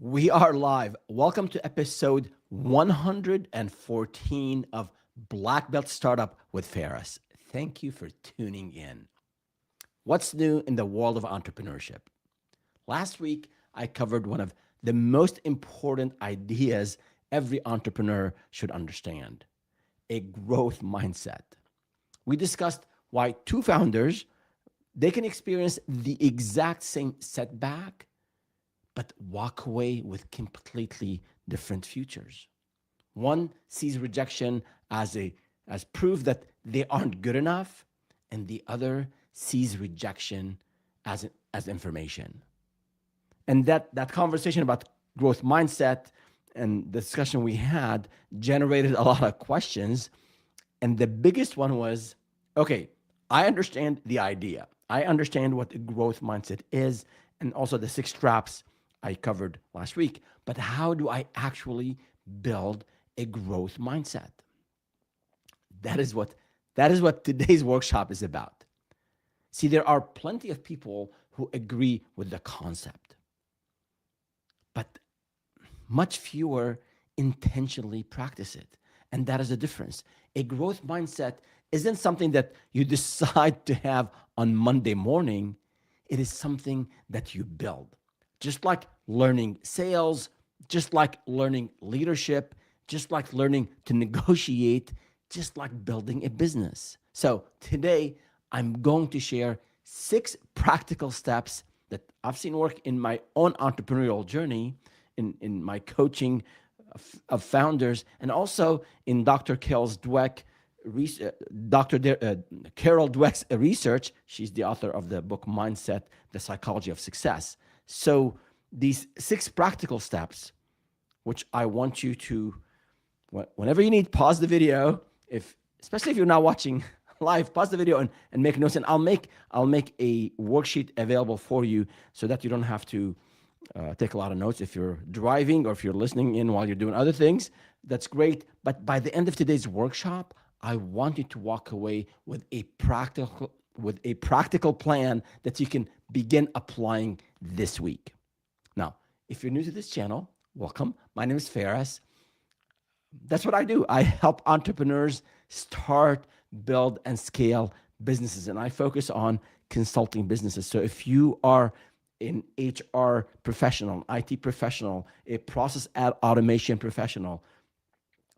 We are live. Welcome to episode 114 of Black Belt Startup with Ferris. Thank you for tuning in. What's new in the world of entrepreneurship? Last week, I covered one of the most important ideas every entrepreneur should understand: a growth mindset. We discussed why two founders they can experience the exact same setback but walk away with completely different futures. One sees rejection as proof that they aren't good enough, and the other sees rejection as information. And that conversation about growth mindset and the discussion we had generated a lot of questions. And the biggest one was, okay, I understand the idea. I understand what a growth mindset is, and also the six traps I covered last week. But how do I actually build a growth mindset? That is what today's workshop is about. See, there are plenty of people who agree with the concept, but much fewer intentionally practice it. And that is the difference. A growth mindset isn't something that you decide to have on Monday morning. It is something that you build. Just like learning sales, just like learning leadership, just like learning to negotiate, just like building a business. So today, I'm going to share 6 practical steps that I've seen work in my own entrepreneurial journey, in my coaching of founders, and also in Dr. Carol Dweck's research. She's the author of the book Mindset, The Psychology of Success. So these 6 practical steps, which I want you to, whenever you need, pause the video. Especially if you're not watching live, pause the video and make notes. And I'll make a worksheet available for you so that you don't have to take a lot of notes if you're driving or if you're listening in while you're doing other things. That's great. But by the end of today's workshop, I want you to walk away with a practical plan that you can begin applying this week. Now, if you're new to this channel, welcome. My name is Ferris. That's what I do. I help entrepreneurs start, build, and scale businesses, and I focus on consulting businesses. So if you are an HR professional, IT professional, a process automation professional,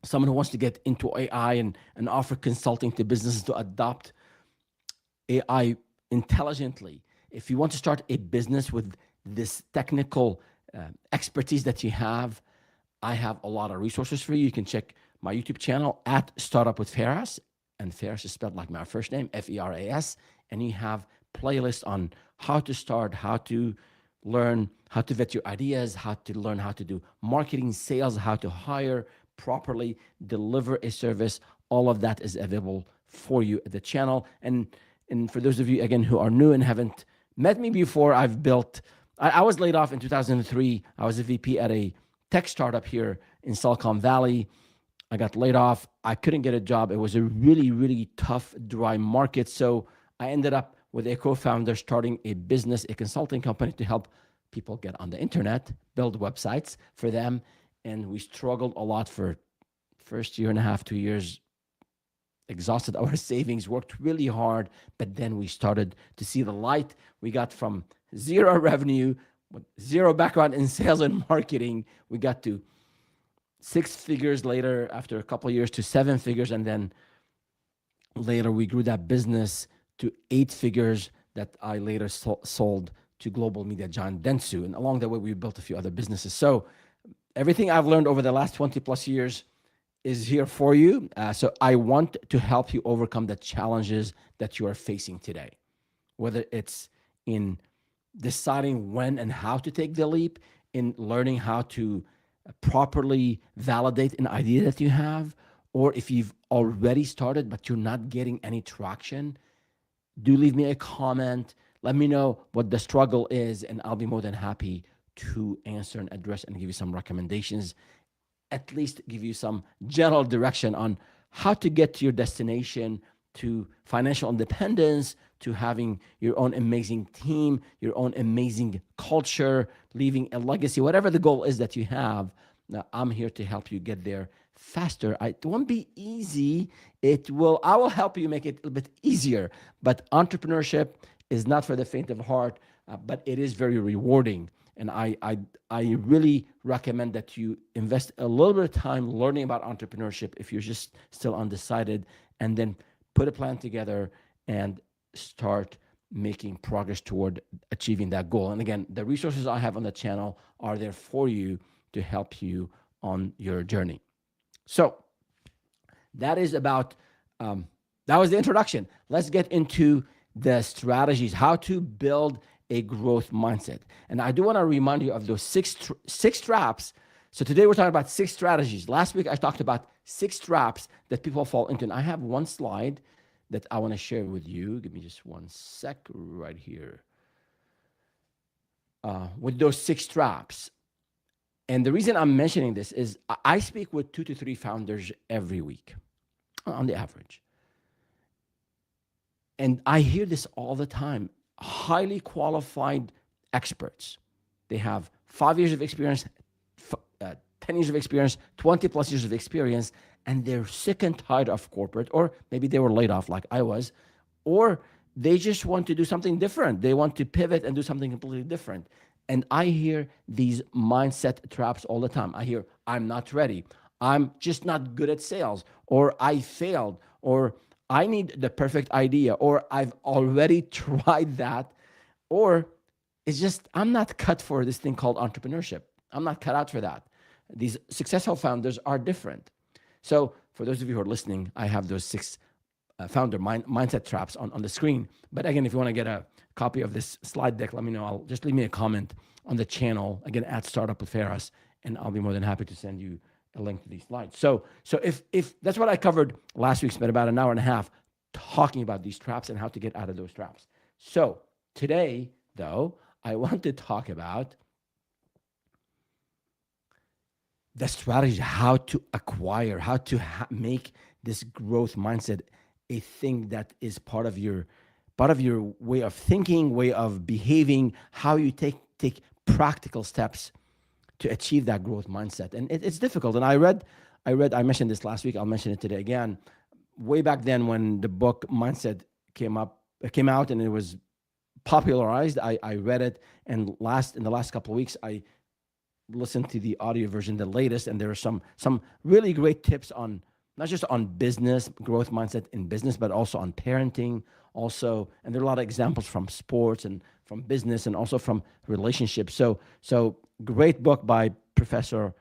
someone who wants to get into AI and offer consulting to businesses to adopt AI intelligently, if you want to start a business with this technical expertise that you have, I have a lot of resources for you. You can check my YouTube channel at Startup with Ferris, and Ferris is spelled like my first name, Feras, and you have playlists on how to start, how to learn, how to vet your ideas, how to learn how to do marketing, sales, how to hire properly, deliver a service. All of that is available for you at the channel. And for those of you, again, who are new and haven't met me before, I was laid off in 2003. I was a VP at a tech startup here in Silicon Valley. I got laid off. I couldn't get a job. It was a really, really tough, dry market. So I ended up with a co-founder starting a business, a consulting company to help people get on the internet, build websites for them. And we struggled a lot for first year and a half, 2 years, exhausted our savings, worked really hard, but then we started to see the light. We got from zero revenue, zero background in sales and marketing. We got to 6 figures later, after a couple of years, to 7 figures. And then later we grew that business to 8 figures that I later sold to global media giant Dentsu. And along the way, we built a few other businesses. So everything I've learned over the last 20 plus years is here for you. So I want to help you overcome the challenges that you are facing today, whether it's in deciding when and how to take the leap, in learning how to properly validate an idea that you have, or if you've already started but you're not getting any traction, do leave me a comment. Let me know what the struggle is, and I'll be more than happy to answer and address and give you some recommendations, at least give you some general direction on how to get to your destination, to financial independence, to having your own amazing team, your own amazing culture, leaving a legacy, whatever the goal is that you have. Now, I'm here to help you get there faster. It won't be easy. I will help you make it a little bit easier. But entrepreneurship is not for the faint of heart, but it is very rewarding. And I really recommend that you invest a little bit of time learning about entrepreneurship if you're just still undecided, and then put a plan together and start making progress toward achieving that goal. And again, the resources I have on the channel are there for you to help you on your journey. So that is about, that was the introduction. Let's get into the strategies, how to build a growth mindset. And I do want to remind you of those six traps. So today we're talking about 6 strategies. Last week I talked about 6 traps that people fall into. And I have one slide that I want to share with you. Give me just one sec right here. With those 6 traps. And the reason I'm mentioning this is I speak with 2 to 3 founders every week on the average. And I hear this all the time. Highly qualified experts. They have 5 years of experience, 10 years of experience, 20 plus years of experience, and they're sick and tired of corporate, or maybe they were laid off like I was, or they just want to do something different. They want to pivot and do something completely different. And I hear these mindset traps all the time. I hear, I'm not ready. I'm just not good at sales, or I failed, or I need the perfect idea, or I've already tried that, or it's just, I'm not cut for this thing called entrepreneurship. I'm not cut out for that. These successful founders are different. So for those of you who are listening, I have those 6 founder mindset traps on the screen. But again, if you want to get a copy of this slide deck, let me know. Just leave me a comment on the channel, again, at Startup with Ferras, and I'll be more than happy to send you a link to these slides. So if that's what I covered last week, spent about an hour and a half talking about these traps and how to get out of those traps. So today, though, I want to talk about the strategy, how to acquire, how to make this growth mindset a thing that is part of your way of thinking, way of behaving, how you take practical steps to achieve that growth mindset. And it's difficult. And I mentioned this last week, I'll mention it today again. Way back then when the book Mindset came out and it was popularized, I read it, and in the last couple of weeks, I listened to the audio version, the latest, and there are some really great tips on not just on business, growth mindset in business, but also on parenting, and there are a lot of examples from sports and from business and also from relationships. So great book by Professor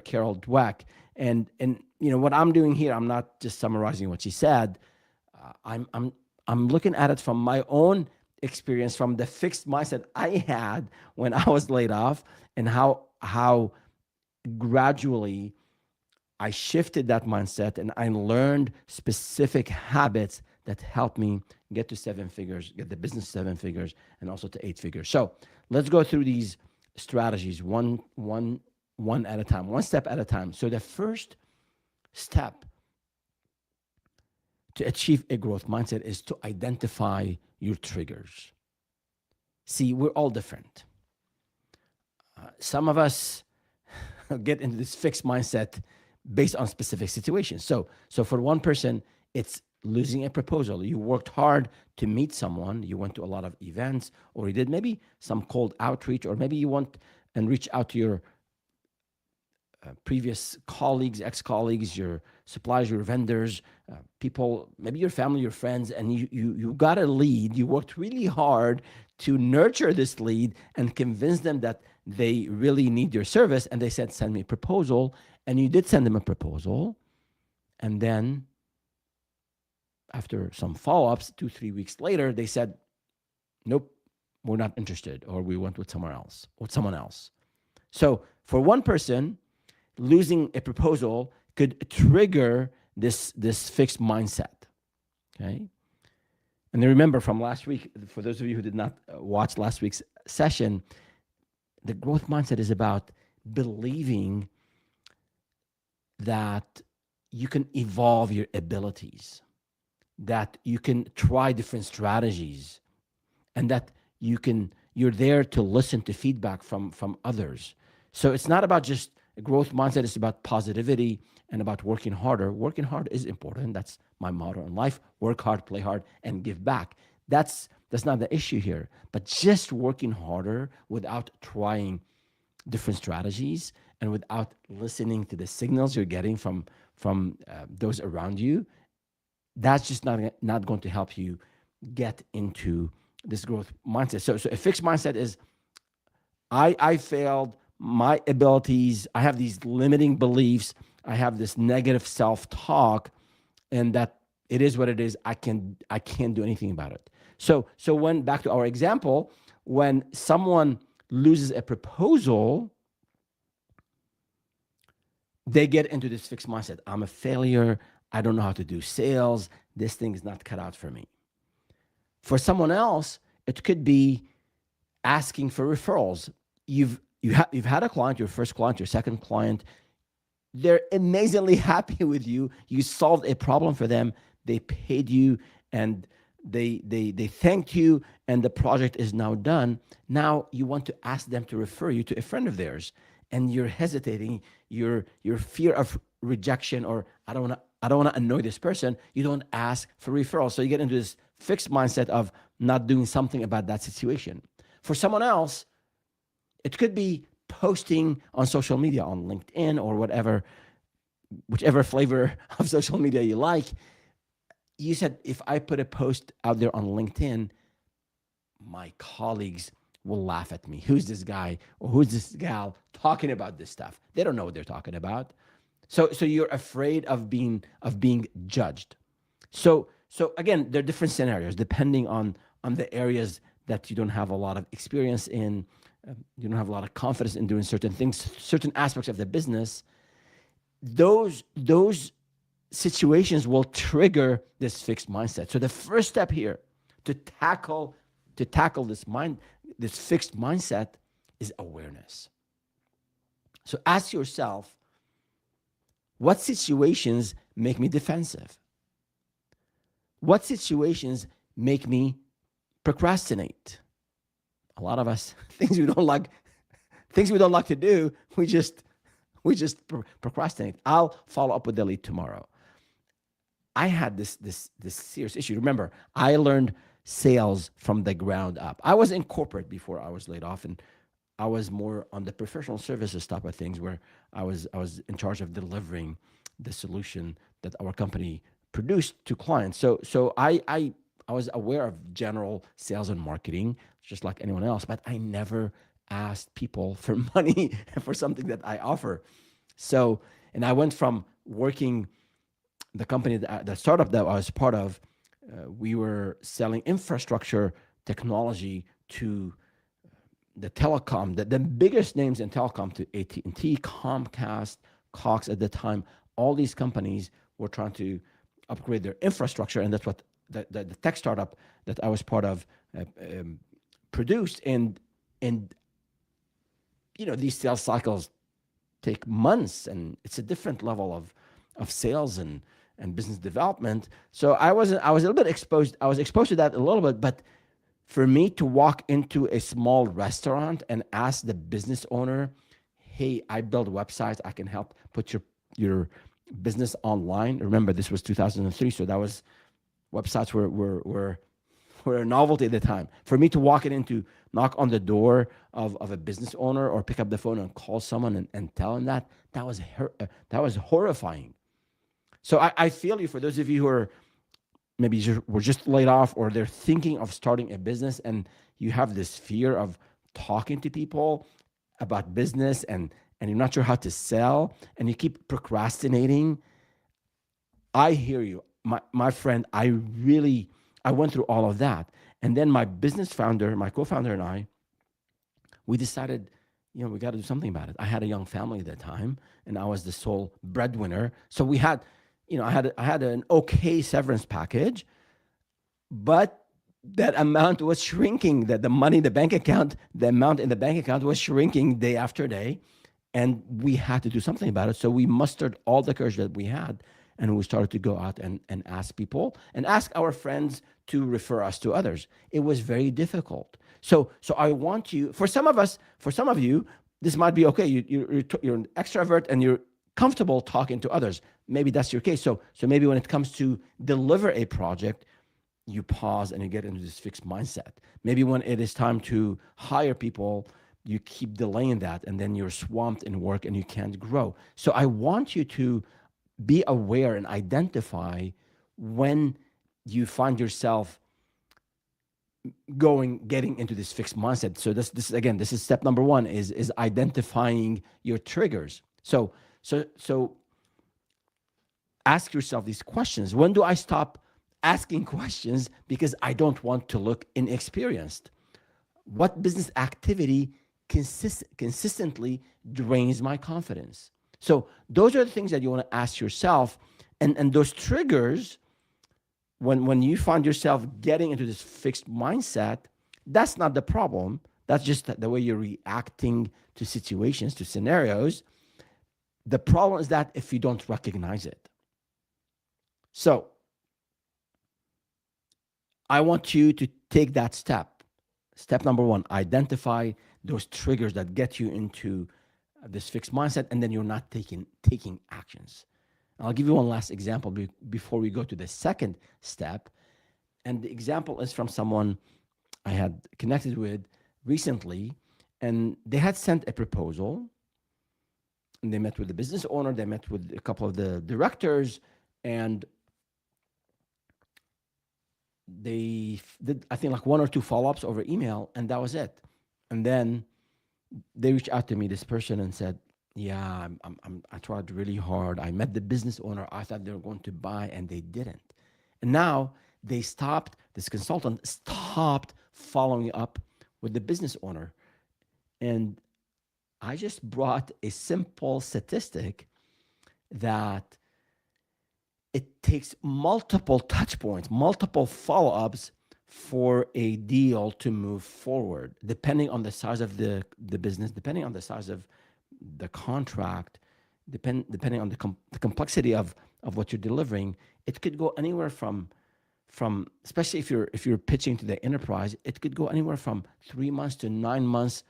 Carol Dweck. And you know what I'm doing here, I'm not just summarizing what she said. I'm looking at it from my own experience, from the fixed mindset I had when I was laid off, and how gradually I shifted that mindset and I learned specific habits that helped me get to 7 figures, get the business 7 figures, and also to 8 figures. So let's go through these strategies one at a time, one step at a time. So the first step to achieve a growth mindset is to identify your triggers. See, we're all different. Some of us get into this fixed mindset based on specific situations. So for one person, it's losing a proposal. You worked hard to meet someone. You went to a lot of events, or you did maybe some cold outreach, or maybe you went and reach out to your previous colleagues, ex-colleagues, your suppliers, your vendors, people, maybe your family, your friends, and you got a lead. You worked really hard to nurture this lead and convince them that they really need your service. And they said, send me a proposal. And you did send them a proposal. And then after some follow-ups, 2-3 weeks later, they said, nope, we're not interested, or we went with someone else. So for one person, losing a proposal could trigger this fixed mindset, okay? And then remember from last week, for those of you who did not watch last week's session, the growth mindset is about believing that you can evolve your abilities, that you can try different strategies, and that you're there to listen to feedback from others. So it's not about just a growth mindset, it's about positivity and about working harder. Working hard is important. That's my motto in life. Work hard, play hard, and give back. That's not the issue here. But just working harder without trying different strategies and without listening to the signals you're getting from those around you, that's just not going to help you get into this growth mindset. So a fixed mindset is I failed, my abilities, I have these limiting beliefs, I have this negative self-talk, and that it is what it is. I can't do anything about it. So when, back to our example, when someone loses a proposal, they get into this fixed mindset. I'm a failure. I don't know how to do sales. This thing is not cut out for me. For someone else, it could be asking for referrals. You've had a client, your first client, your second client. They're amazingly happy with you. You solved a problem for them. They paid you, and they thanked you, and the project is now done. Now you want to ask them to refer you to a friend of theirs, and you're hesitating. Your fear of rejection, or I don't want to annoy this person. You don't ask for referral, so you get into this fixed mindset of not doing something about that situation. For someone else, it could be posting on social media, on LinkedIn or whichever flavor of social media you like. You said, if I put a post out there on LinkedIn, my colleagues will laugh at me. Who's this guy or who's this gal talking about this stuff? They don't know what they're talking about. So you're afraid of being judged. So again, there are different scenarios depending on the areas that you don't have a lot of experience in. You don't have a lot of confidence in doing certain things, certain aspects of the business. Those situations will trigger this fixed mindset. So the first step here to tackle this fixed mindset is awareness. So ask yourself, what situations make me defensive? What situations make me procrastinate? A lot of us, things we don't like to do, we just procrastinate. I'll follow up with the lead tomorrow. I had this serious issue. Remember, I learned sales from the ground up. I was in corporate before I was laid off, and I was more on the professional services type of things, where I was in charge of delivering the solution that our company produced to clients. So I was aware of general sales and marketing, just like anyone else, but I never asked people for money for something that I offer. So, and I went from working the company, the startup that I was part of, we were selling infrastructure technology to the telecom, the biggest names in telecom, to AT&T, Comcast, Cox at the time. All these companies were trying to upgrade their infrastructure, and that's what the tech startup that I was part of produced. And these sales cycles take months, and it's a different level of sales and business development. So I was a little bit exposed. I was exposed to that a little bit, but for me to walk into a small restaurant and ask the business owner, "Hey, I build websites. I can help put your business online." Remember, this was 2003, so that was websites were a novelty at the time. For me to knock on the door of a business owner, or pick up the phone and call someone and tell them that was horrifying. So I feel you for those of you who are maybe were just laid off, or they're thinking of starting a business, and you have this fear of talking to people about business, and you're not sure how to sell, and you keep procrastinating. I hear you, my friend. I went through all of that. And then my co-founder and I, we decided, we got to do something about it. I had a young family at that time, and I was the sole breadwinner. So we had, I had an okay severance package, but that amount was shrinking. That the money in the bank account, the amount in the bank account was shrinking day after day, and we had to do something about it. So we mustered all the courage that we had, And we started to go out and ask people and ask our friends to refer us to others. It was very difficult. So I want you, for some of us, for some of you, this might be okay. You're an extrovert and you're comfortable talking to others. Maybe that's your case. So maybe when it comes to deliver a project, you pause and you get into this fixed mindset. Maybe when it is time to hire people, you keep delaying that and then you're swamped in work and you can't grow. So I want you to be aware and identify when you find yourself getting into this fixed mindset. So this is step number one, is identifying your triggers. So ask yourself these questions. When do I stop asking questions because I don't want to look inexperienced? What business activity consistently drains my confidence? So those are the things that you want to ask yourself. And those triggers, when you find yourself getting into this fixed mindset, that's not the problem. That's just the way you're reacting to situations, to scenarios. The problem is that if you don't recognize it. So I want you to take that step. Step number one, identify those triggers that get you into this fixed mindset, and then you're not taking actions. I'll give you one last example before we go to the second step. And the example is from someone I had connected with recently, and they had sent a proposal, and they met with the business owner, they met with a couple of the directors, and they did, I think, like 1 or 2 follow-ups over email, and that was it. And then they reached out to me, this person, and said, yeah, I tried really hard. I met the business owner. I thought they were going to buy, and they didn't. And now this consultant stopped following up with the business owner. And I just brought a simple statistic that it takes multiple touch points, multiple follow-ups for a deal to move forward, depending on the size of the business, depending on the size of the contract, depending on the complexity of what you're delivering. It could go anywhere from especially if you're pitching to the enterprise, it could go anywhere from 3 months to 9 months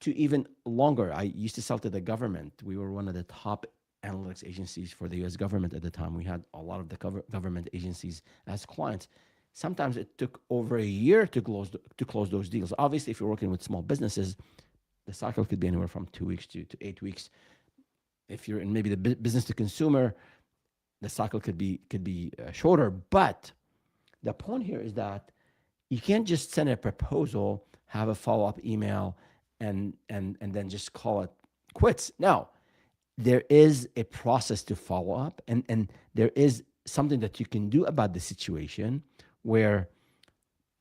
to even longer. I used to sell to the government. We were one of the top analytics agencies for the US government at the time. We had a lot of the government agencies as clients. Sometimes it took over a year to close those deals. Obviously, if you're working with small businesses, the cycle could be anywhere from 2 weeks to 8 weeks. If you're in maybe the business to consumer, the cycle could be shorter. But the point here is that you can't just send a proposal, have a follow-up email, and then just call it quits. Now, there is a process to follow up, and there is something that you can do about the situation where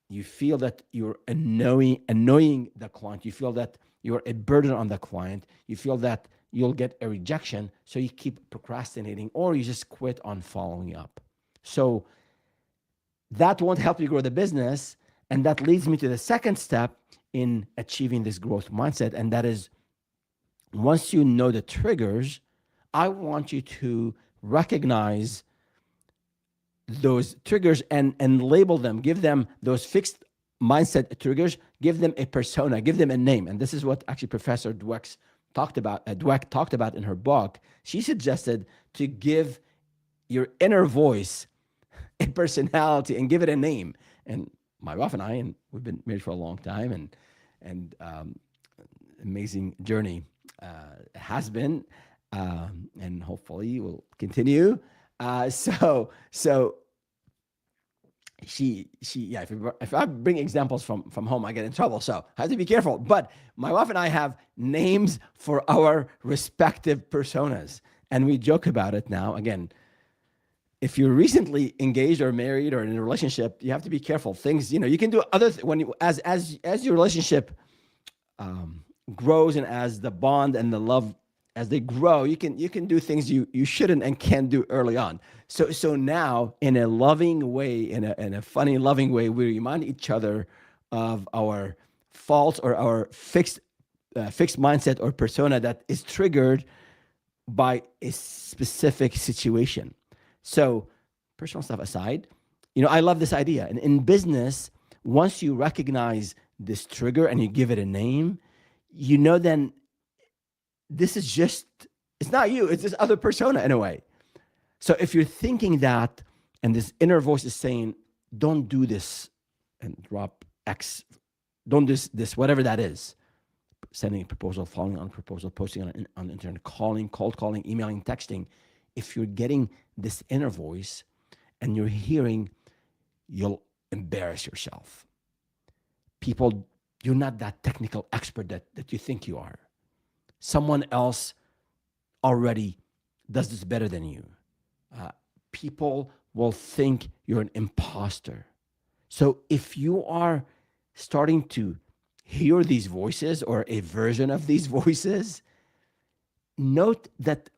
you feel that you're annoying the client, you feel that you're a burden on the client, you feel that you'll get a rejection, so you keep procrastinating, or you just quit on following up. So that won't help you grow the business, and that leads me to the second step in achieving this growth mindset, and that is, once you know the triggers, I want you to recognize those triggers and label them, give them those fixed mindset triggers, give them a persona, give them a name. And this is what actually Professor Dweck talked about in her book. She suggested to give your inner voice a personality and give it a name. And my wife and I, and we've been married for a long time, and amazing journey has been, and hopefully will continue. So she yeah, if I bring examples from home, I get in trouble. So I have to be careful. But my wife and I have names for our respective personas, and we joke about it now. Again, if you're recently engaged or married or in a relationship, you have to be careful. Things, you can do other when you, as your relationship grows, and as the bond and the love, as they grow, you can do things you shouldn't and can't do early on. So now, in a loving way, in a funny, loving way, we remind each other of our faults or our fixed mindset or persona that is triggered by a specific situation. So personal stuff aside, I love this idea. And in business, once you recognize this trigger and you give it a name, then this is just, it's not you, it's this other persona in a way. So if you're thinking that, and this inner voice is saying, don't do this and drop X, don't do this, whatever that is, sending a proposal, following on a proposal, posting on the internet, cold calling, emailing, texting. If you're getting this inner voice and you're hearing, you'll embarrass yourself. People, you're not that technical expert that you think you are. Someone else already does this better than you. People will think you're an imposter. So if you are starting to hear these voices or a version of these voices, note that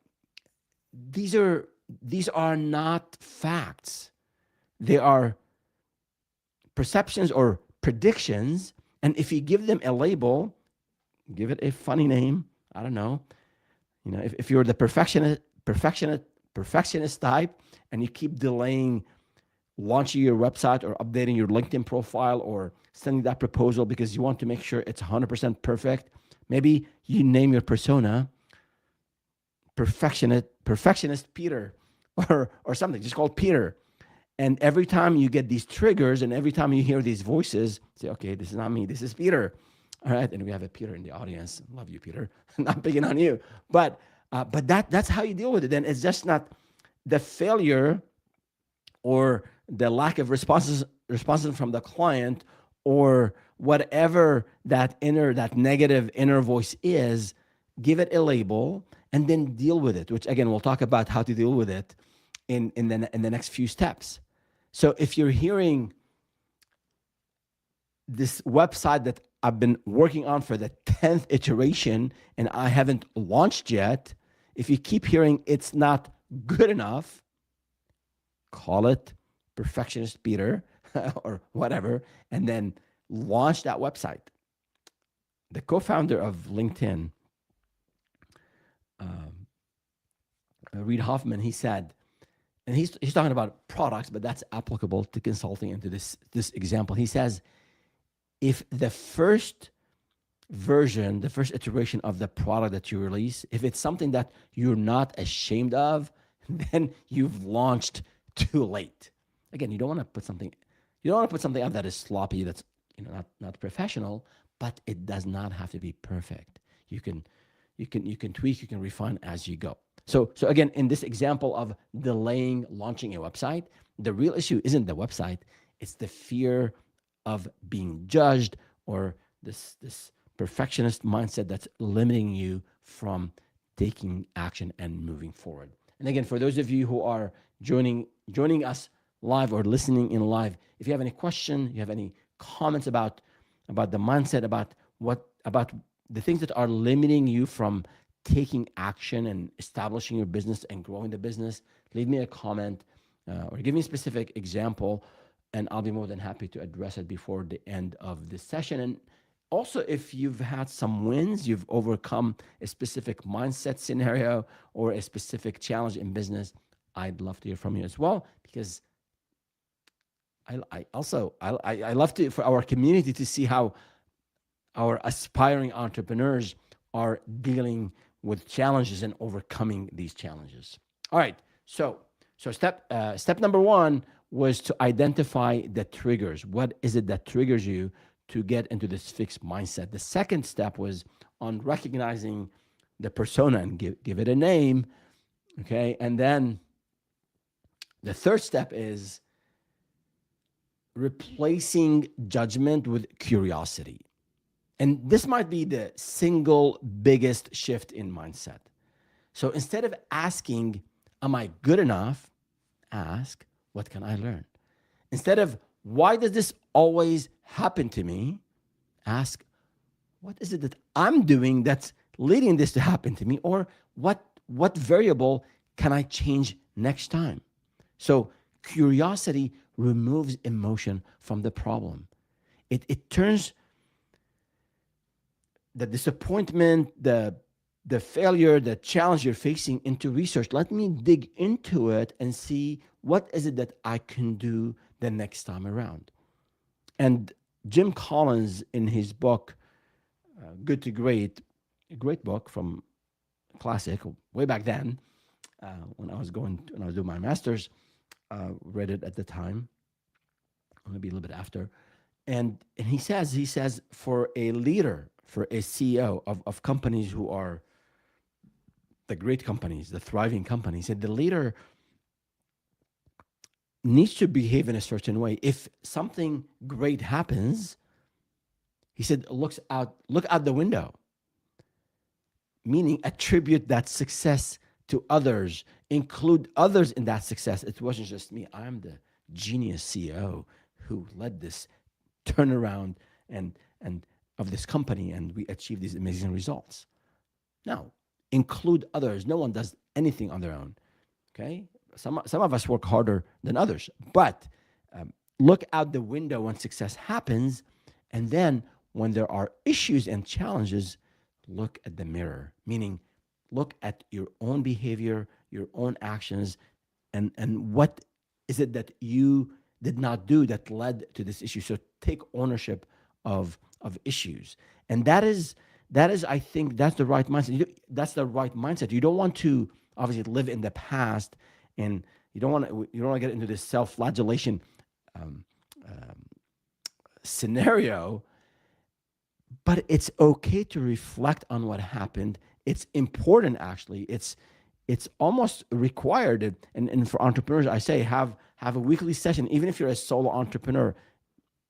these are not facts. They are perceptions or predictions. And if you give them a label, give it a funny name, I don't know. If you're the perfectionist type and you keep delaying launching your website or updating your LinkedIn profile or sending that proposal because you want to make sure it's 100% perfect, maybe you name your persona perfectionist Peter or something, just called Peter. And every time you get these triggers and every time you hear these voices, say, okay, this is not me, this is Peter. All right, and we have a Peter in the audience. Love you, Peter. Not picking on you, but that's how you deal with it. And it's just not the failure or the lack of responses from the client or whatever that negative inner voice is. Give it a label and then deal with it. Which again, we'll talk about how to deal with it in the next few steps. So if you're hearing this website that I've been working on for the 10th iteration and I haven't launched yet, if you keep hearing it's not good enough, call it perfectionist Peter or whatever, and then launch that website. The co-founder of LinkedIn, Reid Hoffman, he said, and he's talking about products, but that's applicable to consulting and to this example. He says, if the first version, the first iteration of the product that you release, if it's something that you're not ashamed of, then you've launched too late. Again, you don't want to put something out that is sloppy, that's not professional, but it does not have to be perfect. You can tweak, you can refine as you go. So again, in this example of delaying launching a website, the real issue isn't the website, it's the fear of being judged or this perfectionist mindset that's limiting you from taking action and moving forward. And again, for those of you who are joining us live or listening in live, if you have any question, you have any comments about the mindset, about the things that are limiting you from taking action and establishing your business and growing the business, leave me a comment or give me a specific example, and I'll be more than happy to address it before the end of this session. And also, if you've had some wins, you've overcome a specific mindset scenario or a specific challenge in business, I'd love to hear from you as well, because I love to, for our community, to see how our aspiring entrepreneurs are dealing with challenges and overcoming these challenges. All right, so step number one was to identify the triggers. What is it that triggers you to get into this fixed mindset? The second step was on recognizing the persona and give it a name, okay? And then the third step is replacing judgment with curiosity. And this might be the single biggest shift in mindset. So instead of asking, am I good enough? Ask, what can I learn? Instead of, why does this always happen to me? Ask, what is it that I'm doing that's leading this to happen to me? Or what variable can I change next time? So curiosity removes emotion from the problem. It turns the disappointment, the the failure, the challenge you're facing into research. Let me dig into it and see what is it that I can do the next time around. And Jim Collins, in his book, Good to Great, a great book from classic way back then, when I was doing my master's, read it at the time, maybe a little bit after. And he says for a leader, for a CEO of companies who are the great companies, the thriving companies, and the leader needs to behave in a certain way. If something great happens, he said, look out the window, meaning attribute that success to others, include others in that success. It wasn't just me. I'm the genius CEO who led this turnaround and of this company, and we achieved these amazing results. Now, include others. No one does anything on their own. Okay, some of us work harder than others, but look out the window when success happens, and then when there are issues and challenges, look at the mirror. Meaning, look at your own behavior, your own actions, and what is it that you did not do that led to this issue. So take ownership of issues, and that is I think that's the right mindset. That's the right mindset. You don't want to obviously live in the past, and you don't want to get into this self-flagellation scenario. But it's okay to reflect on what happened. It's important, actually. It's almost required. And for entrepreneurs, I say have a weekly session, even if you're a solo entrepreneur,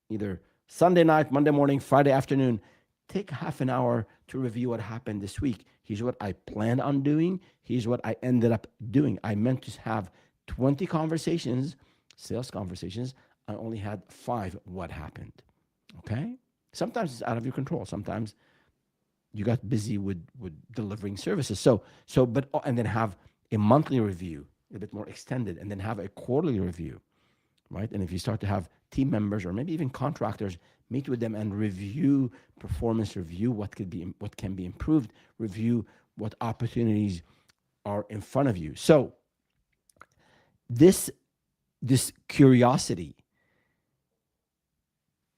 either Sunday night, Monday morning, Friday afternoon. Take half an hour to review what happened this week. Here's what I planned on doing. Here's what I ended up doing. I meant to have 20 conversations, sales conversations. I only had 5. What happened? Okay? Sometimes it's out of your control. Sometimes you got busy with delivering services. And then have a monthly review, a bit more extended, and then have a quarterly review, right? And if you start to have team members or maybe even contractors, meet with them and review performance, review what can be improved, review what opportunities are in front of you. So this curiosity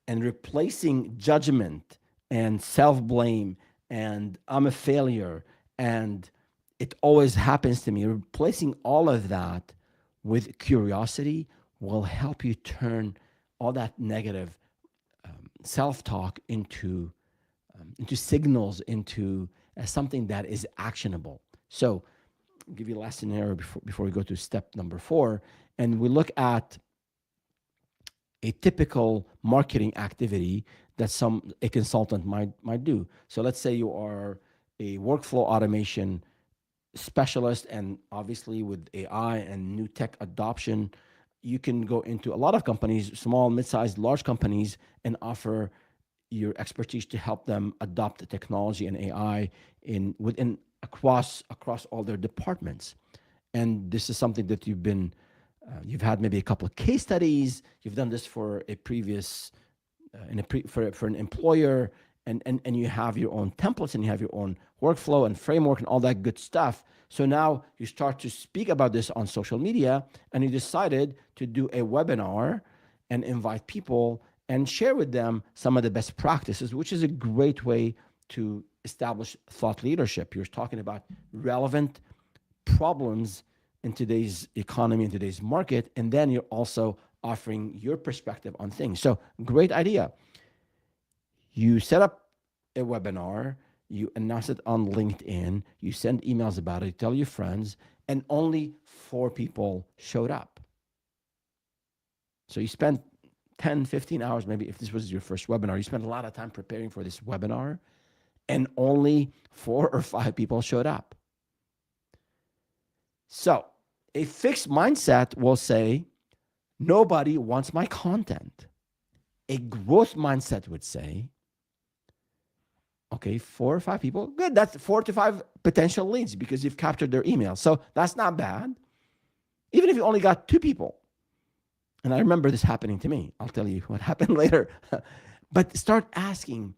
and replacing judgment and self-blame and I'm a failure and it always happens to me, replacing all of that with curiosity will help you turn all that negative self-talk into signals, into something that is actionable. So I'll give you the last scenario before we go to step number 4, and we look at a typical marketing activity that a consultant might do. So let's say you are a workflow automation specialist, and obviously with AI and new tech adoption, you can go into a lot of companies, small, mid-sized, large companies, and offer your expertise to help them adopt the technology and AI across all their departments. And this is something that you've had maybe a couple of case studies. You've done this for a previous for an employer, and you have your own templates and you have your own workflow and framework and all that good stuff. So now you start to speak about this on social media, and you decided to do a webinar and invite people and share with them some of the best practices, which is a great way to establish thought leadership. You're talking about relevant problems in today's economy, in today's market, and then you're also offering your perspective on things. So great idea. You set up a webinar, you announce it on LinkedIn, you send emails about it, you tell your friends, and only 4 people showed up. So you spent 10, 15 hours, maybe if this was your first webinar, you spent a lot of time preparing for this webinar, and only 4 or 5 people showed up. So a fixed mindset will say, nobody wants my content. A growth mindset would say, okay, 4 or 5 people, good. That's 4 to 5 potential leads because you've captured their email. So that's not bad. Even if you only got 2 people. And I remember this happening to me. I'll tell you what happened later. But start asking,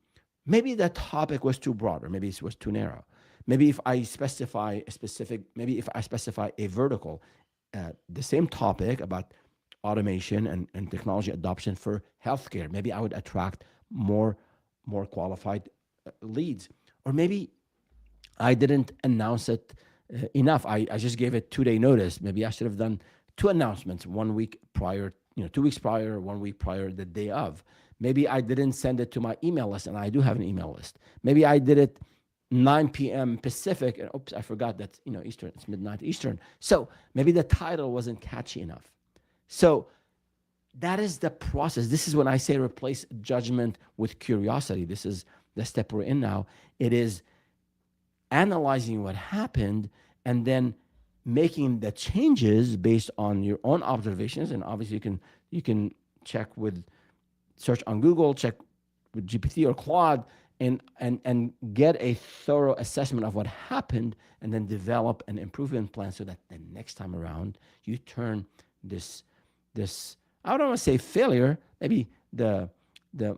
maybe the topic was too broad or maybe it was too narrow. Maybe if I specify a specific, maybe if I specify a vertical, the same topic about automation and technology adoption for healthcare, maybe I would attract more more qualified leads. Or maybe I didn't announce it enough. I just gave it 2 day notice. Maybe I should have done two announcements 1 week prior, 2 weeks prior, 1 week prior, the day of. Maybe I didn't send it to my email list, and I do have an email list. Maybe I did it 9 p.m. Pacific, and oops, I forgot that Eastern. It's midnight Eastern. So maybe the title wasn't catchy enough. So that is the process. This is when I say replace judgment with curiosity. This is the step we're in now. It is analyzing what happened and then making the changes based on your own observations. And obviously you can check with search on Google, check with GPT or Claude, and get a thorough assessment of what happened, and then develop an improvement plan so that the next time around you turn this I don't want to say failure, maybe the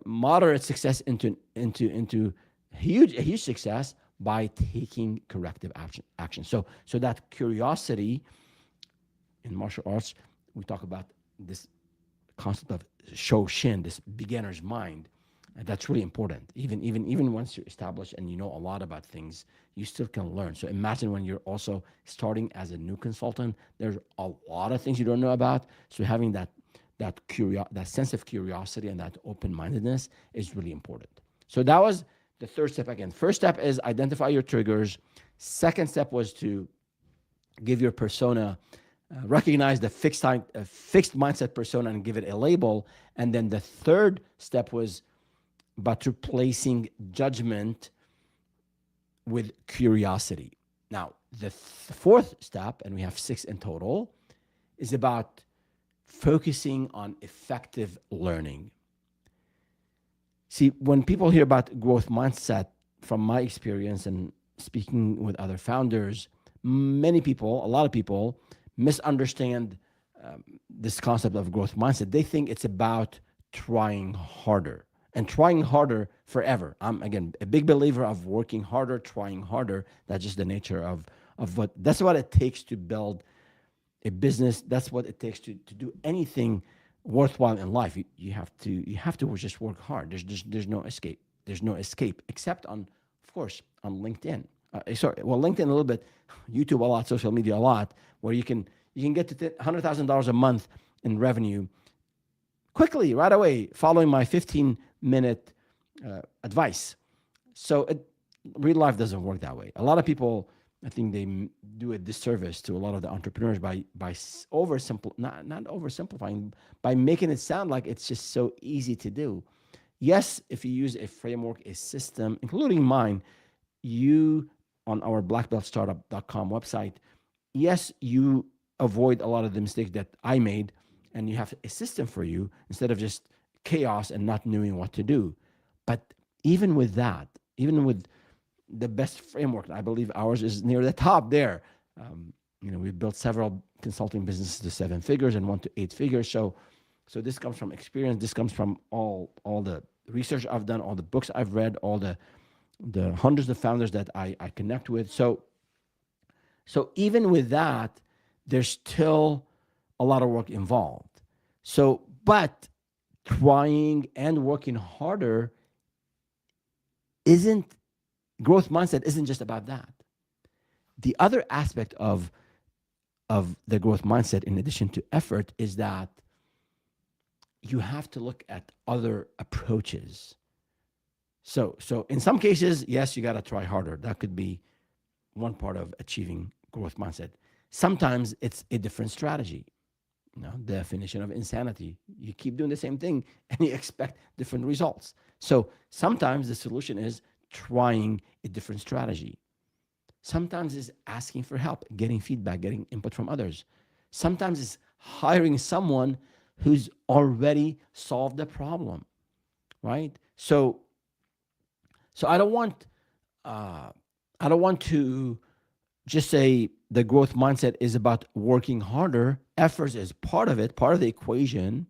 moderate success into a huge success by taking corrective action. So that curiosity in martial arts, we talk about this concept of shoshin, this beginner's mind. And that's really important. Even once you're established and you know a lot about things, you still can learn. So imagine when you're also starting as a new consultant, there's a lot of things you don't know about. So having that sense of curiosity and that open-mindedness is really important. So that was the third step. Again, first step is identify your triggers. Second step was to give your persona, recognize the fixed mindset persona and give it a label. And then the third step was about replacing judgment with curiosity. Now, the fourth step, and we have 6 in total, is about focusing on effective learning. See, when people hear about growth mindset, from my experience and speaking with other founders, a lot of people misunderstand this concept of growth mindset. They think it's about trying harder and trying harder forever. I'm, again, a big believer of working harder, trying harder. That's just the nature of that's what it takes to build a business. That's what it takes to do anything worthwhile in life. You have to just work hard. There's no escape. There's no escape except on, of course, on LinkedIn. LinkedIn a little bit, YouTube a lot, social media a lot, where you can get to $100,000 a month in revenue quickly, right away, following my 15-minute advice. So real life doesn't work that way. A lot of people, I think they do a disservice to a lot of the entrepreneurs by not oversimplifying, by making it sound like it's just so easy to do. Yes, if you use a framework, a system, including mine, you on our blackbeltstartup.com website, yes, you avoid a lot of the mistakes that I made, and you have a system for you instead of just chaos and not knowing what to do. But even with that, even with the best framework, I believe ours is near the top there. We've built several consulting businesses to 7 figures and 1 to 8 figures. So this comes from experience. This comes from all the research I've done, all the books I've read, all the hundreds of founders that I connect with. So even with that, there's still a lot of work involved. But trying and working harder growth mindset isn't just about that. The other aspect of the growth mindset, in addition to effort, is that you have to look at other approaches. So in some cases, yes, you got to try harder. That could be one part of achieving growth mindset. Sometimes it's a different strategy. Definition of insanity. You keep doing the same thing and you expect different results. So sometimes the solution is trying a different strategy. Sometimes it's asking for help, getting feedback, getting input from others. Sometimes it's hiring someone who's already solved the problem, right? So I don't want to just say the growth mindset is about working harder. Effort is part of it, part of the equation.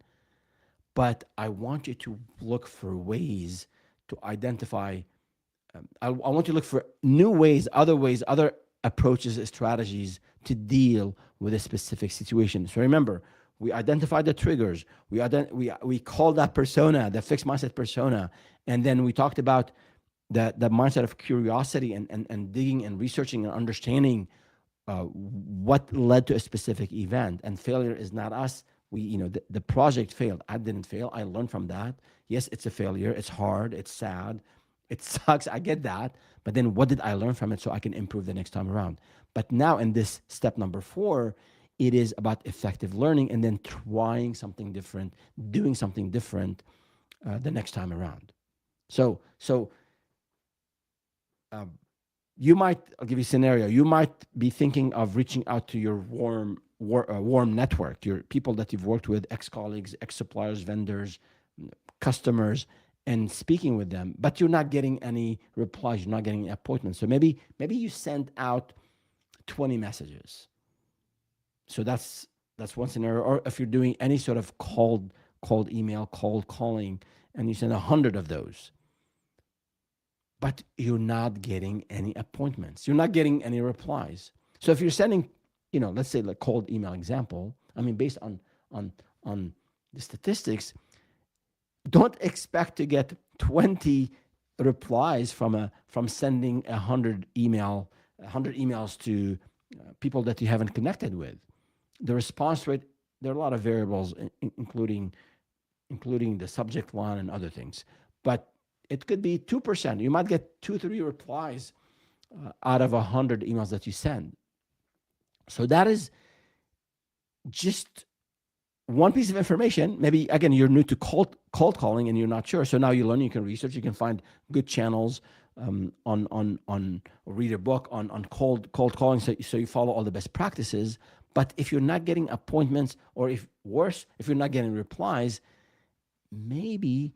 But I want you to look for ways to identify I want you to look for new ways, other approaches, strategies to deal with a specific situation. So remember, we identified the triggers. We called that persona, the fixed mindset persona, and then we talked about the mindset of curiosity and digging and researching and understanding what led to a specific event. And failure is not us. The project failed. I didn't fail. I learned from that. Yes, it's a failure. It's hard. It's sad. It sucks. I get that. But then what did I learn from it so I can improve the next time around? But now in this step number 4, it is about effective learning and then trying something different, doing something different the next time around. So you might, I'll give you a scenario. You might be thinking of reaching out to your warm network, your people that you've worked with, ex-colleagues, ex-suppliers, vendors, customers, and speaking with them, but you're not getting any replies. You're not getting appointments. So maybe you send out 20 messages. So that's one scenario. Or if you're doing any sort of cold email, cold calling, and you send 100 of those, but you're not getting any appointments. You're not getting any replies. So if you're sending, let's say like cold email example, based on the statistics, don't expect to get 20 replies from sending 100 emails to people that you haven't connected with. The response rate, there are a lot of variables, including the subject line and other things, but it could be 2%. You might get 2-3 replies out of 100 emails that you send. So that is just one piece of information. Maybe again, you're new to cold calling and you're not sure. So now you learn, you can research, you can find good channels on read a book on cold calling. So you follow all the best practices. But if you're not getting appointments, or if you're not getting replies, maybe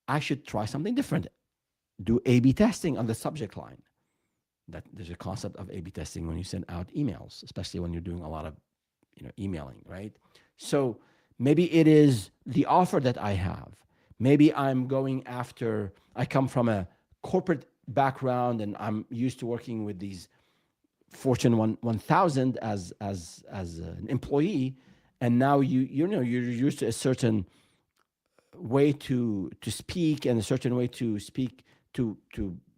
I should try something different. Do A/B testing on the subject line. That there's a concept of A/B testing when you send out emails, especially when you're doing a lot of emailing, right? So maybe it is the offer that I have. Maybe I come from a corporate background and I'm used to working with these Fortune 1000 as an employee, and now you're used to a certain way to speak and a certain way to speak to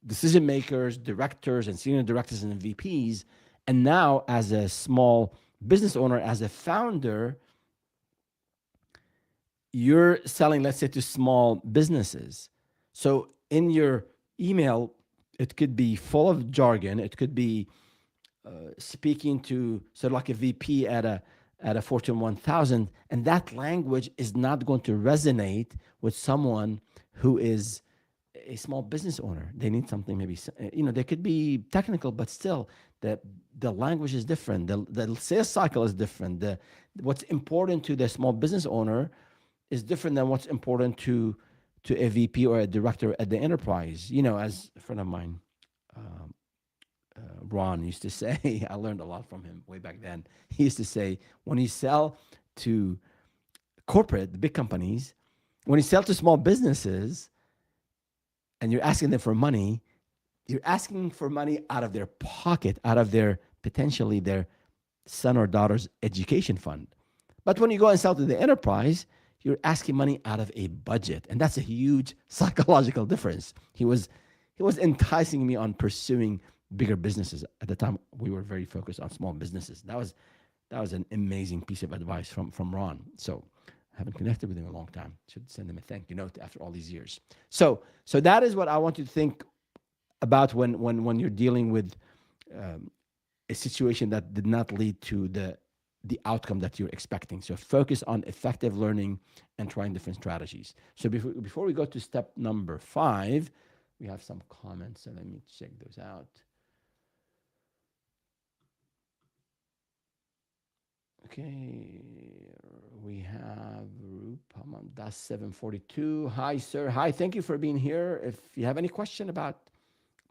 decision makers, directors, and senior directors and VPs. And now, as a small business owner, as a founder, you're selling, let's say, to small businesses. So in your email, it could be full of jargon. It could be speaking to sort of like a VP at a Fortune 1000, and that language is not going to resonate with someone who is a small business owner. They need something maybe, they could be technical, but still the language is different. The sales cycle is different. What's important to the small business owner is different than what's important to a VP or a director at the enterprise. As a friend of mine, Ron used to say, I learned a lot from him way back then. He used to say, when you sell to corporate, the big companies, when you sell to small businesses and you're asking them for money, you're asking for money out of their pocket, out of potentially their son or daughter's education fund. But when you go and sell to the enterprise, you're asking money out of a budget. And that's a huge psychological difference. He was enticing me on pursuing bigger businesses. At the time, we were very focused on small businesses. That was an amazing piece of advice from Ron. So I haven't connected with him in a long time. Should send him a thank you note after all these years. So that is what I want you to think about when you're dealing with a situation that did not lead to the outcome that you're expecting. So focus on effective learning and trying different strategies. So before we go to step number 5, we have some comments, so let me check those out. Okay, we have Rupam, that's 742. Hi, sir. Hi, thank you for being here. If you have any question about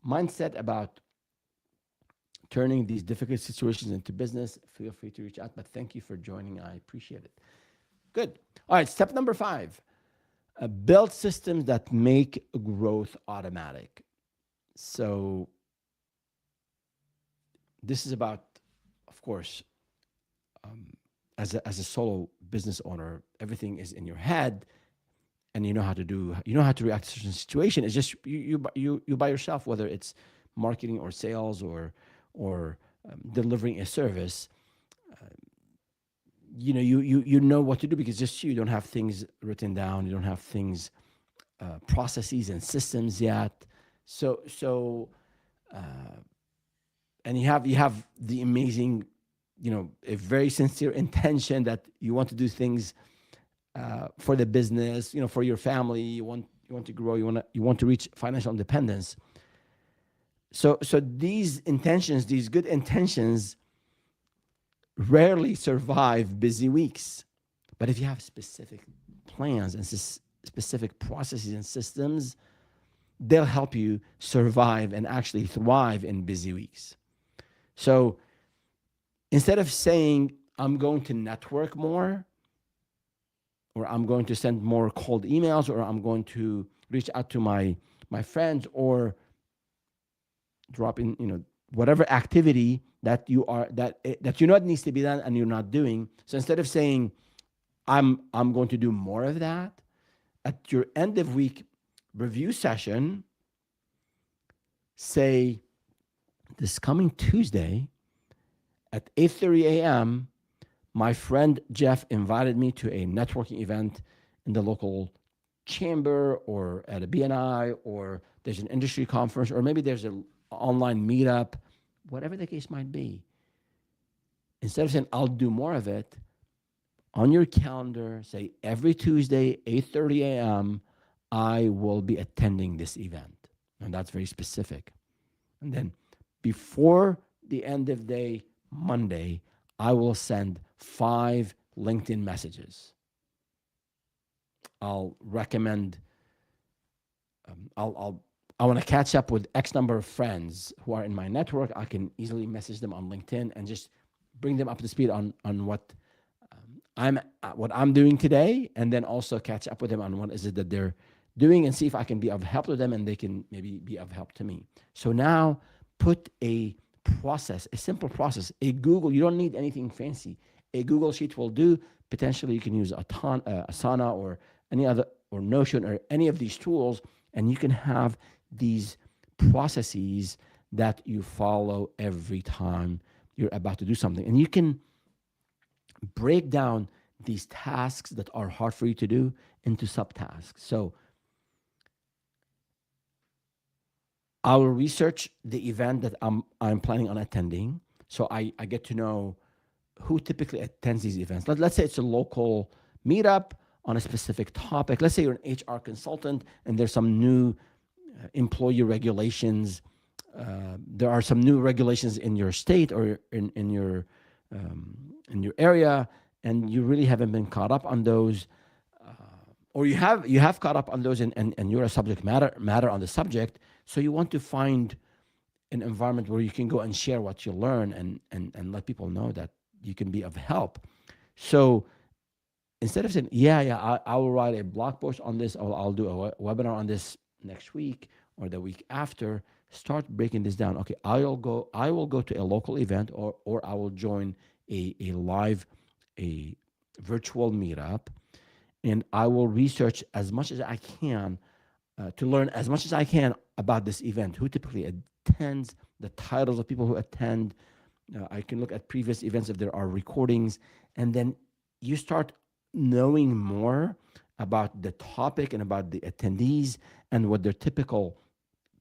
mindset, about turning these difficult situations into business, feel free to reach out. But thank you for joining. I appreciate it. Good. All right, step number 5. Build systems that make growth automatic. So this is about, of course, um, as a solo business owner, everything is in your head, and you know how to react to a certain situation. It's just you by yourself, whether it's marketing or sales or delivering a service. You know what to do because just you don't have things written down. You don't have things, processes and systems yet. So and you have the amazing, a very sincere intention that you want to do things for the business, for your family. You want to grow. You want to reach financial independence. So these intentions, these good intentions, rarely survive busy weeks. But if you have specific plans and specific processes and systems, they'll help you survive and actually thrive in busy weeks. So instead of saying, I'm going to network more, or I'm going to send more cold emails, or I'm going to reach out to my friends, or drop in, whatever activity that that needs to be done and you're not doing. So instead of saying, I'm going to do more of that, at your end of week review session, say, this coming Tuesday at 8:30 a.m., my friend Jeff invited me to a networking event in the local chamber or at a BNI, or there's an industry conference, or maybe there's an online meetup, whatever the case might be. Instead of saying, I'll do more of it, on your calendar, say every Tuesday, 8:30 a.m., I will be attending this event. And that's very specific. And then before the end of day, Monday, I will send 5 LinkedIn messages. I'll recommend, I want to catch up with X number of friends who are in my network. I can easily message them on LinkedIn and just bring them up to speed on what I'm doing today, and then also catch up with them on what is it that they're doing, and see if I can be of help to them and they can maybe be of help to me. So now put a process, a simple process, a Google. You don't need anything fancy. A Google Sheet will do. Potentially, you can use Asana or any other, or Notion, or any of these tools, and you can have these processes that you follow every time you're about to do something. And you can break down these tasks that are hard for you to do into subtasks. So I will research the event that I'm planning on attending. So I get to know who typically attends these events. Let's say it's a local meetup on a specific topic. Let's say you're an HR consultant and there's some new employee regulations. There are some new regulations in your state or in your area, and you really haven't been caught up on those, or you have caught up on those, and you're a subject matter on the subject. So you want to find an environment where you can go and share what you learn, and let people know that you can be of help. So instead of saying, I will write a blog post on this, or I'll do a webinar on this next week or the week after, start breaking this down. Okay, I will go to a local event, or I will join a virtual meetup, and I will research as much as I can to learn as much as I can about this event, who typically attends, the titles of people who attend. I can look at previous events if there are recordings, and then you start knowing more about the topic and about the attendees and what their typical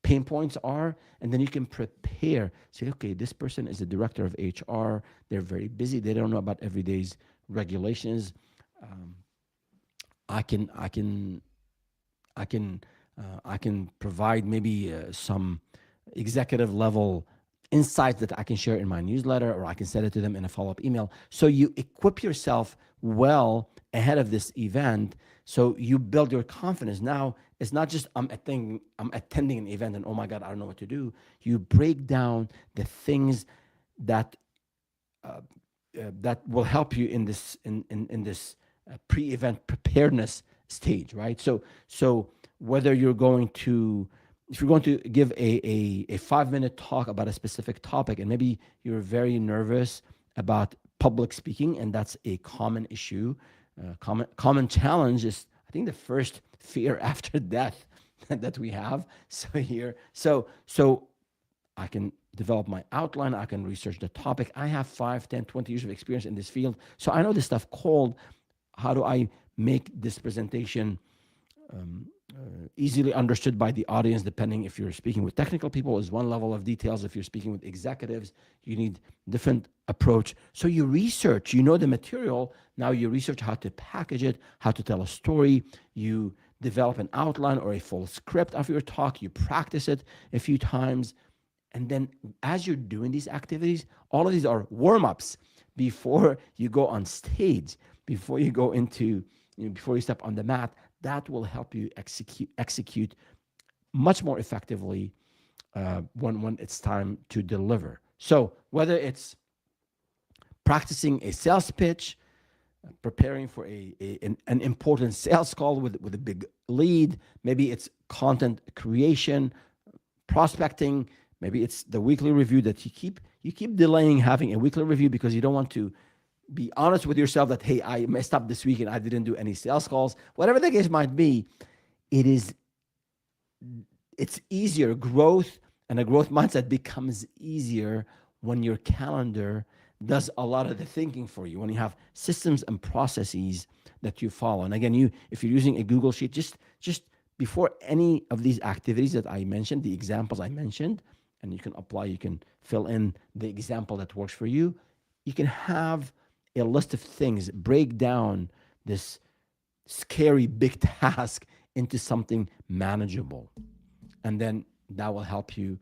pain points are, and then you can prepare. Say, okay, this person is the director of HR. They're very busy. They don't know about everyday's regulations. I can provide maybe some executive level insights that I can share in my newsletter, or I can send it to them in a follow-up email. So you equip yourself well ahead of this event. So you build your confidence. Now it's not just I'm attending an event and oh my God, I don't know what to do. You break down the things that that will help you in this pre-event preparedness stage, right? So whether you're going to, if you're going to give a 5 minute talk about a specific topic, and maybe you're very nervous about public speaking, and that's a common issue, common challenge is, I think, the first fear after death that we have. So I can develop my outline. I can research the topic. I have 5, 10, 20 years of experience in this field. So I know this stuff cold. How do I make this presentation easily understood by the audience? Depending, if you're speaking with technical people, is one level of details. If you're speaking with executives, you need different approach. So you research, you know the material. Now you research how to package it, how to tell a story. You develop an outline or a full script of your talk. You practice it a few times. And then as you're doing these activities, all of these are warm-ups before you go on stage, before you go into, before you step on the mat. That will help you execute much more effectively when it's time to deliver. So whether it's practicing a sales pitch, preparing for an important sales call with a big lead, maybe it's content creation, prospecting, maybe it's the weekly review that you keep delaying having a weekly review because you don't want to be honest with yourself that, hey, I messed up this week and I didn't do any sales calls. Whatever the case might be, it's easier. Growth and a growth mindset becomes easier when your calendar does a lot of the thinking for you, when you have systems and processes that you follow. And again, if you're using a Google Sheet, just before any of these activities that I mentioned, the examples I mentioned, and you can apply, you can fill in the example that works for you. You can have a list of things, break down this scary big task into something manageable. And then that will help you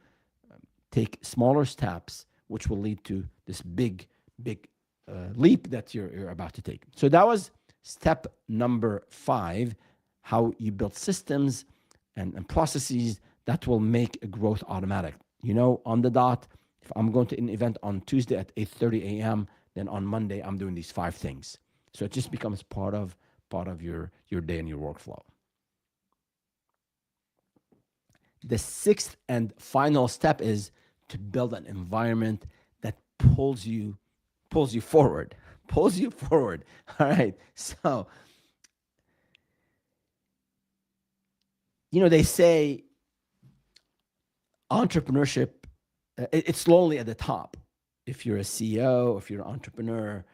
take smaller steps, which will lead to this big leap that you're about to take. So that was step number 5, how you build systems and processes that will make a growth automatic. On the dot, if I'm going to an event on Tuesday at 8:30 a.m., then on Monday, I'm doing these 5 things. So it just becomes part of your day and your workflow. The 6th and final step is to build an environment that pulls you forward. All right. So, they say entrepreneurship, it's lonely at the top. If you're a CEO, if you're an entrepreneur,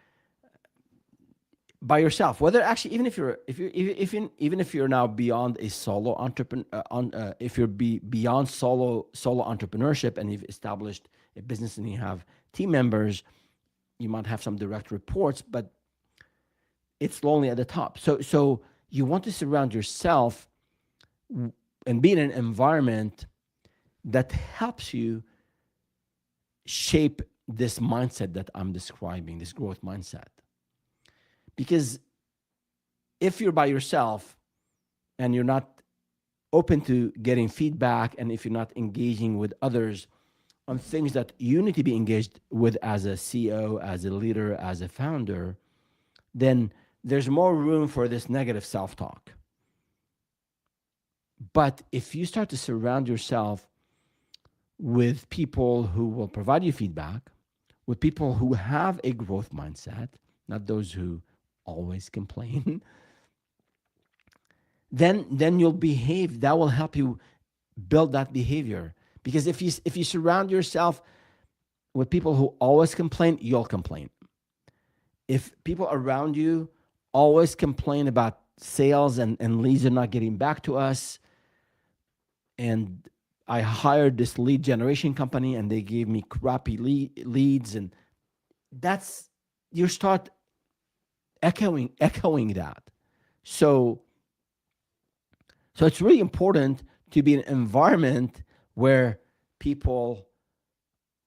by yourself, whether actually, even if you're now beyond a solo entrepreneur, if you're beyond solo entrepreneurship and you've established a business and you have team members, you might have some direct reports, but it's lonely at the top. So you want to surround yourself and be in an environment that helps you shape this mindset that I'm describing, this growth mindset. Because if you're by yourself and you're not open to getting feedback, and if you're not engaging with others on things that you need to be engaged with as a CEO, as a leader, as a founder, then there's more room for this negative self-talk. But if you start to surround yourself with people who will provide you feedback, with people who have a growth mindset, not those who always complain, then you'll behave. That will help you build that behavior. Because if you surround yourself with people who always complain, you'll complain. If people around you always complain about sales and leads are not getting back to us, and I hired this lead generation company and they gave me crappy leads, and that's, you start echoing that. So it's really important to be in an environment where people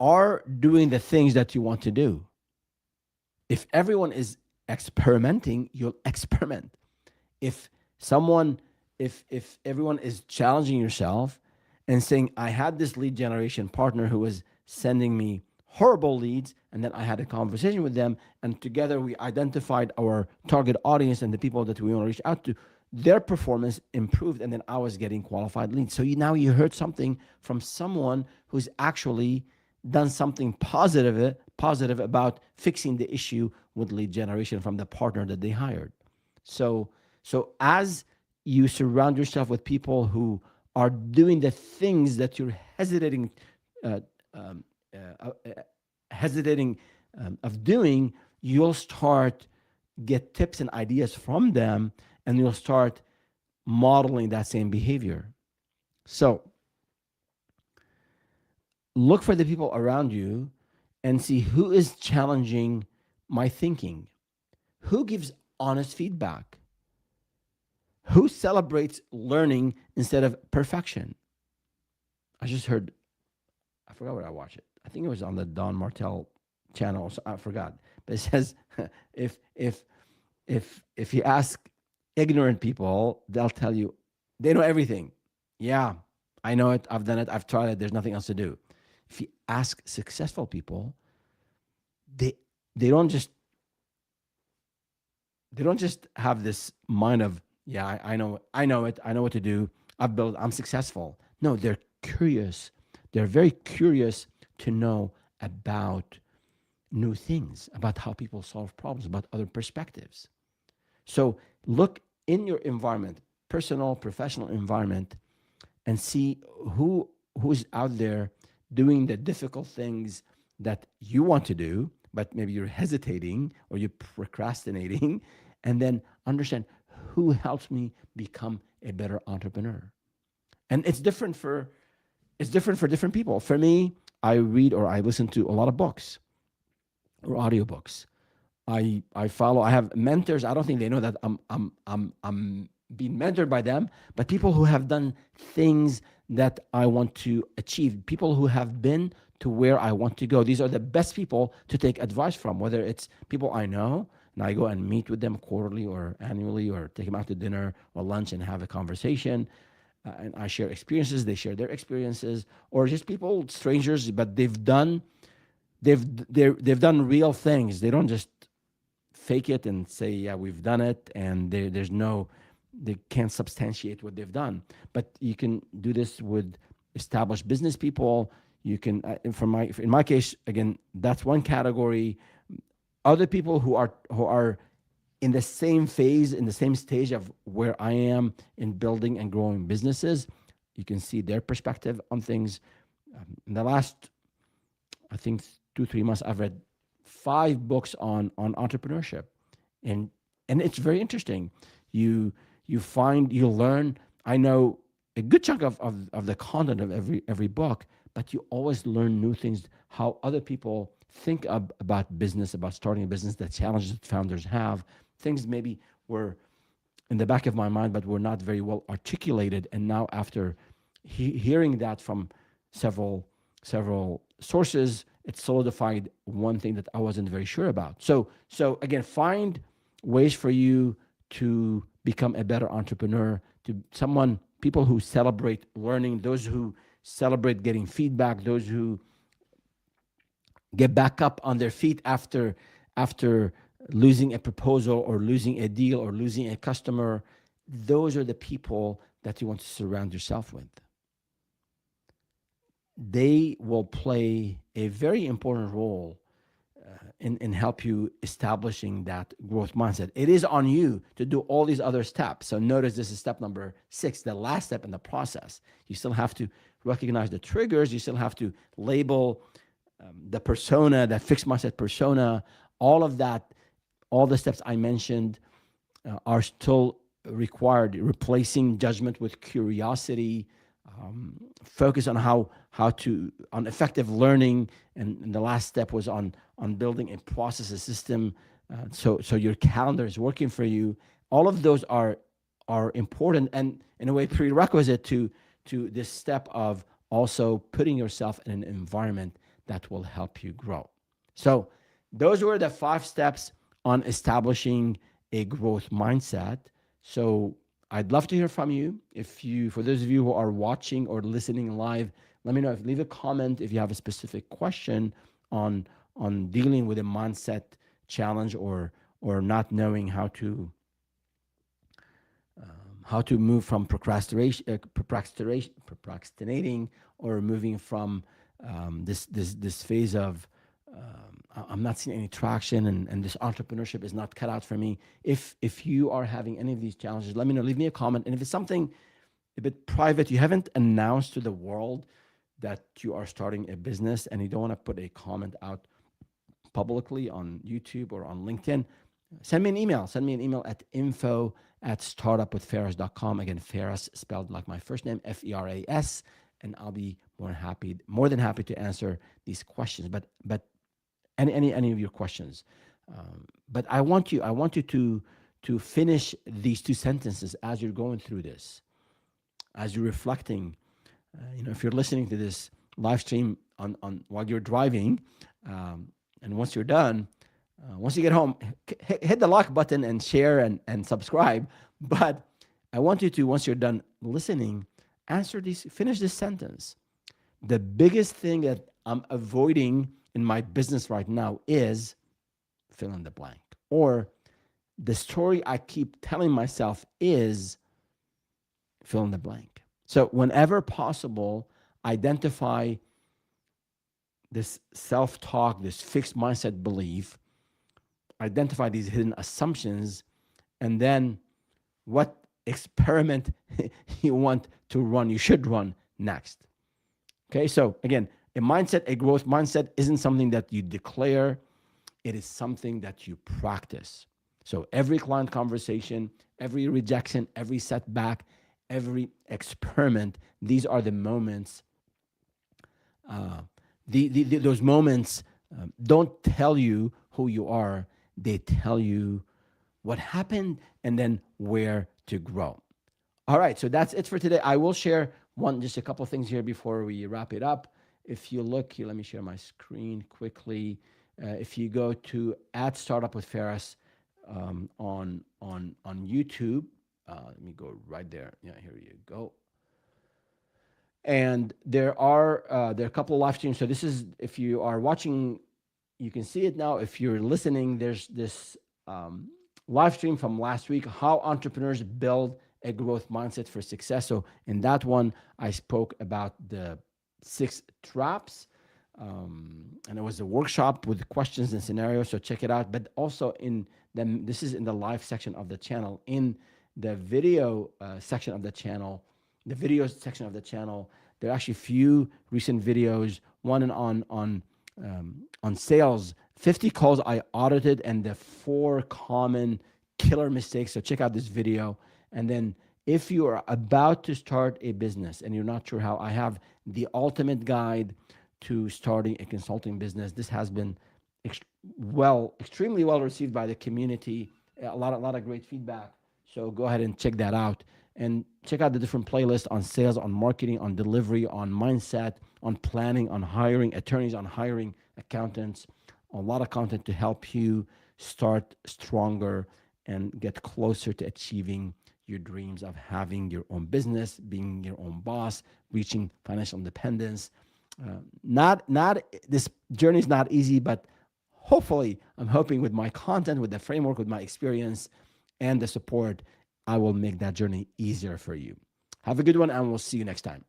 are doing the things that you want to do. If everyone is experimenting, you'll experiment. If everyone is challenging yourself and saying, I had this lead generation partner who was sending me horrible leads, and then I had a conversation with them, and together we identified our target audience and the people that we want to reach out to, their performance improved, and then I was getting qualified leads. So now you heard something from someone who's actually done something positive about fixing the issue with lead generation from the partner that they hired. So as you surround yourself with people who are doing the things that you're uh, um, hesitating of doing, you'll start get tips and ideas from them, and you'll start modeling that same behavior. So look for the people around you and see who is challenging my thinking, who gives honest feedback, who celebrates learning instead of perfection. I just heard, I forgot what I watched it. I think it was on the Don Martell channel. So I forgot, but it says if if if you ask ignorant people, they'll tell you they know everything. Yeah, I know it. I've done it. I've tried it. There's nothing else to do. If you ask successful people, they they don't just they don't just have this mind of, yeah, I know it, I know what to do, I'm successful. No, they're curious. They're very curious to know about new things, about how people solve problems, about other perspectives. So look in your environment, personal, professional environment, and see who's out there doing the difficult things that you want to do, but maybe you're hesitating or you're procrastinating, and then understand who helps me become a better entrepreneur. And it's different for different people. For me, I read or I listen to a lot of books or audiobooks. I follow. I have mentors. I don't think they know that I'm being mentored by them, but people who have done things that I want to achieve, people who have been to where I want to go. These are the best people to take advice from, whether it's people I know and I go and meet with them quarterly or annually, or take them out to dinner or lunch and have a conversation. And I share experiences, they share their experiences, or just people, strangers, but they've done real things. They don't just fake it and say, yeah, we've done it, and there's no, they can't substantiate what they've done. But you can do this with established business people. You can, in my case, again, that's one category. Other people who are in the same phase, in the same stage of where I am in building and growing businesses, you can see their perspective on things. In the last, I think, 2-3 months, I've read 5 books on entrepreneurship, and it's very interesting. You learn. I know a good chunk of the content of every book, but you always learn new things. How other people think about business, about starting a business, the challenges that founders have, things maybe were in the back of my mind, but were not very well articulated. And now, after hearing that from several sources, it solidified one thing that I wasn't very sure about. So again, find ways for you to become a better entrepreneur, people who celebrate learning, those who celebrate getting feedback, those who get back up on their feet after losing a proposal or losing a deal or losing a customer. Those are the people that you want to surround yourself with. They will play a very important role in help you establishing that growth mindset. It is on you to do all these other steps. So notice this is step number 6, the last step in the process. You still have to recognize the triggers. You still have to label the persona, that fixed mindset persona. All of that, all the steps I mentioned are still required. Replacing judgment with curiosity, focus on on effective learning, and the last step was on building a process, a system, so your calendar is working for you. All of those are important, and in a way prerequisite to this step of also putting yourself in an environment that will help you grow. So those were the 5 steps on establishing a growth mindset. So I'd love to hear from you. For those of you who are watching or listening live, let me know. Leave a comment if you have a specific question on dealing with a mindset challenge, or not knowing how to how to move from procrastinating, or moving from this phase of I'm not seeing any traction, and this entrepreneurship is not cut out for me. If you are having any of these challenges, let me know. Leave me a comment, and if it's something a bit private, you haven't announced to the world that you are starting a business, and you don't want to put a comment out publicly on YouTube or on LinkedIn, send me an email. Send me an email at info@startupwithfaraz.com. Again, Faraz spelled like my first name, Feras, and I'll be more than happy to answer these questions. But any of your questions. But I want you to finish these two sentences as you're going through this, as you're reflecting. If you're listening to this live stream on while you're driving, and once you're done, once you get home, hit the like button and share and subscribe. But I want you to, once you're done listening, finish this sentence. The biggest thing that I'm avoiding in my business right now is fill in the blank. Or the story I keep telling myself is fill in the blank. So whenever possible, identify this self-talk, this fixed mindset belief, identify these hidden assumptions, and then what experiment you want to run, you should run next. Okay, so again, a growth mindset isn't something that you declare, it is something that you practice. So every client conversation, every rejection, every setback, every experiment, these are the moments. Those moments don't tell you who you are, they tell you what happened and then where to grow. All right, so that's it for today. I will share just a couple of things here before we wrap it up. If you look here, let me share my screen quickly. If you go to @startupwithfaraz on YouTube, let me go right there. Yeah, here you go. And there are a couple of live streams. So this is, if you are watching, you can see it now. If you're listening, there's this live stream from last week, how entrepreneurs build a growth mindset for success. So in that one, I spoke about the 6 traps, and it was a workshop with questions and scenarios. So check it out. But also this is in the live section of the channel. In the video section of the channel, the videos section of the channel, there are actually few recent videos. One on sales, 50 calls I audited and the 4 common killer mistakes. So check out this video. And then if you are about to start a business and you're not sure how, I have the ultimate guide to starting a consulting business. This has been extremely well received by the community. A lot of great feedback. So go ahead and check that out, and check out the different playlists on sales, on marketing, on delivery, on mindset, on planning, on hiring attorneys, on hiring accountants. A lot of content to help you start stronger and get closer to achieving your dreams of having your own business, being your own boss, reaching financial independence. This journey is not easy, but hopefully, I'm hoping with my content, with the framework, with my experience, and the support, I will make that journey easier for you. Have a good one, and we'll see you next time.